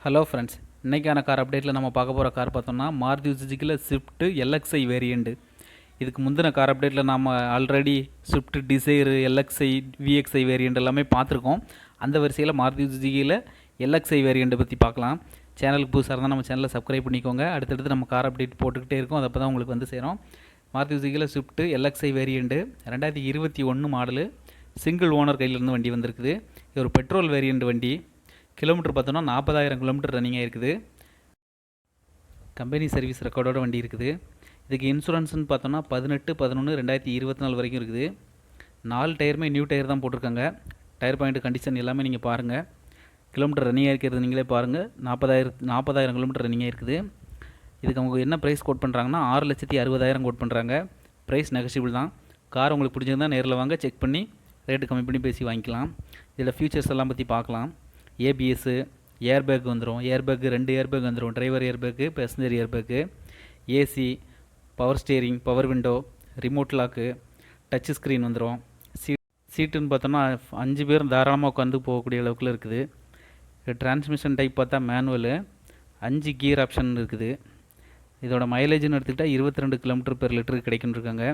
Hello friends, இன்றைக்கான car அப்டேட்டில் நம்ம பார்க்க போகிற கார் பார்த்தோம்னா மாருதி சுசுக்கியில் ஸ்விஃப்ட் எல்எக்ஸ்ஐ வேரியண்ட்டு. இதுக்கு முந்தின கார் அப்டேட்டில் நம்ம already Swift desire, LXI, VXi variant எல்லாமே பார்த்துருக்கோம். அந்த வரிசையில் மாருதி சுசுக்கியில் எல்எக்ஸ்ஐ வேரியண்ட்டை பற்றி பார்க்கலாம். சேனலுக்கு புதுசாக இருந்தால் நம்ம சேனலை சப்ஸ்கிரைப் பண்ணிக்கோங்க. அடுத்தடுத்து நம்ம கார் அப்டேட் போட்டுக்கிட்டே இருக்கோம், அதை அப்போ தான் உங்களுக்கு வந்து சேரும். மாருதி சுசுக்கியில் Swift LXi variant 2021 model, single owner கையிலேருந்து வண்டி வந்திருக்குது. இது ஒரு பெட்ரோல் வேரியண்ட் வண்டி. கிலோமீட்டர் பார்த்தோன்னா 40,000 கிலோமீட்டர் ரன்னிங் ஆகிருக்குது. கம்பெனி சர்வீஸ் ரெக்கார்டோட வண்டி இருக்குது. இதுக்கு இன்சூரன்ஸ்னு பார்த்தோன்னா 18/11/2024 வரைக்கும் இருக்குது. 4 டயருமே நியூ டயர் தான் போட்டிருக்காங்க. டயர் பாயிண்ட் கண்டிஷன் எல்லாமே நீங்கள் பாருங்கள். கிலோமீட்டர் ரன்னிங் ஆகிருக்கிறது நீங்களே பாருங்கள். 40,000 கிலோமீட்டர் ரன்னிங் ஆகிருக்குது. இதுக்கு அவங்க என்ன ப்ரைஸ் கோட் பண்ணுறாங்கன்னா 6,60,000 கோட் பண்ணுறாங்க. ப்ரைஸ் நெகஷியபிள் தான். கார் உங்களுக்கு பிடிச்சிருந்தால் நேரில் வாங்க, செக் பண்ணி ரேட்டு கம்மி பண்ணி பேசி வாங்கிக்கலாம். இதில் ஃபியூச்சர்ஸ் எல்லாம் பற்றி பார்க்கலாம். ஏபிஎஸ்ஸு, ஏர்பேக் வந்துடும். ஏர்பேக்கு 2 ஏர்பேக் வந்துடும். Driver airbag, passenger airbag, AC, power steering, power window, remote lock, touch screen வந்துடும். சீட்டுன்னு பார்த்தோன்னா 5 பேர் தாராளமாக உட்காந்து போகக்கூடிய அளவுக்குள்ள இருக்குது. டிரான்ஸ்மிஷன் டைப் பார்த்தா மேனுவலு, 5 கியர் ஆப்ஷன் இருக்குது. இதோட மைலேஜ்னு எடுத்துக்கிட்டால் 22 கிலோமீட்டர் பெர் லிட்டருக்கு கிடைக்குன்னு.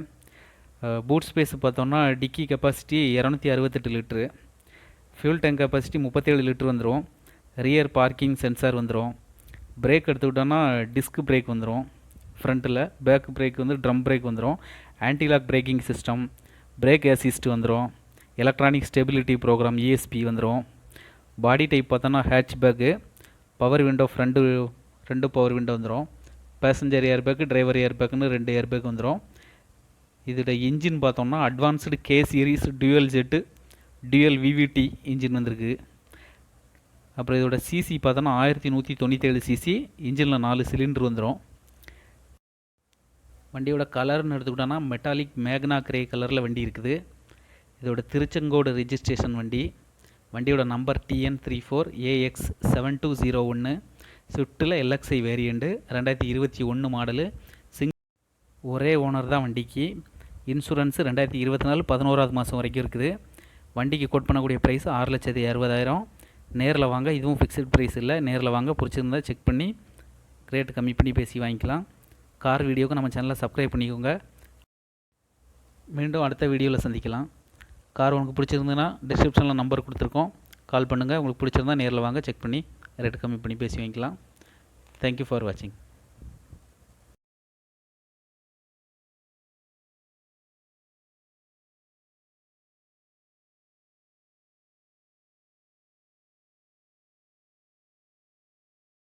பூட் ஸ்பேஸ் பார்த்தோன்னா dickey capacity 268 litre, fuel tank capacity 37 litre வந்துடும். ரியர் பார்க்கிங் சென்சார் வந்துடும். பிரேக் எடுத்துக்கிட்டோன்னா டிஸ்க் பிரேக் வந்துடும் ஃப்ரண்ட்டில். பேக் பிரேக் வந்து ட்ரம் பிரேக் வந்துடும். Antilock braking system, brake assist வந்துடும். எலக்ட்ரானிக் ஸ்டெபிலிட்டி ப்ரோக்ராம் ESP வந்துடும். பாடி டைப் பார்த்தோன்னா hatchback, power window, front 2 power window வந்துடும். பேசஞ்சர் ஏர்பேக்கு, டிரைவர் ஏர்பேக்குன்னு 2 ஏர்பேக் வந்துடும். இதோட இன்ஜின் பார்த்தோம்னா advanced K series dual jet, dual VVT engine வந்திருக்கு. அப்புறம் இதோட சிசி பார்த்தோன்னா 1197 சிசி. இன்ஜினில் 4 சிலிண்டர் வந்துடும். வண்டியோட கலர்னு எடுத்துக்கிட்டோன்னா மெட்டாலிக் மேக்னா கிரே கலரில் வண்டி இருக்குது. இதோட திருச்செங்கோடு ரெஜிஸ்ட்ரேஷன் வண்டி. வண்டியோட நம்பர் TN34AX7201. ஸ்விஃப்ட்டில் எல்எக்ஸ்ஐ வேரியண்ட்டு, 2021 மாடலு. ஒரே ஓனர் தான் வண்டிக்கு. இன்சூரன்ஸு 2024 11வது மாதம் வரைக்கும் இருக்குது. வண்டிக்கு கோட் பண்ணக்கூடிய ப்ரைஸ் 6,60,000. நேரில் வாங்க. இதுவும் ஃபிக்ஸ்டு ப்ரைஸ் இல்லை. நேரில் வாங்க, பிடிச்சிருந்தா செக் பண்ணி ரேட்டு கம்மி பண்ணி பேசி வாங்கிக்கலாம். கார் வீடியோவுக்கு நம்ம சேனலை சப்ஸ்கிரைப் பண்ணிக்கோங்க. மீண்டும் அடுத்த வீடியோவில் சந்திக்கலாம். கார் உங்களுக்கு பிடிச்சிருந்ததுன்னா டிஸ்கிரிப்ஷனில் நம்பர் கொடுத்துருக்கோம், கால் பண்ணுங்கள். உங்களுக்கு பிடிச்சிருந்தா நேரில் வாங்க, செக் பண்ணி ரேட்டு கம்மி பண்ணி பேசி வாங்கிக்கலாம். தேங்க்யூ ஃபார் வாட்சிங்.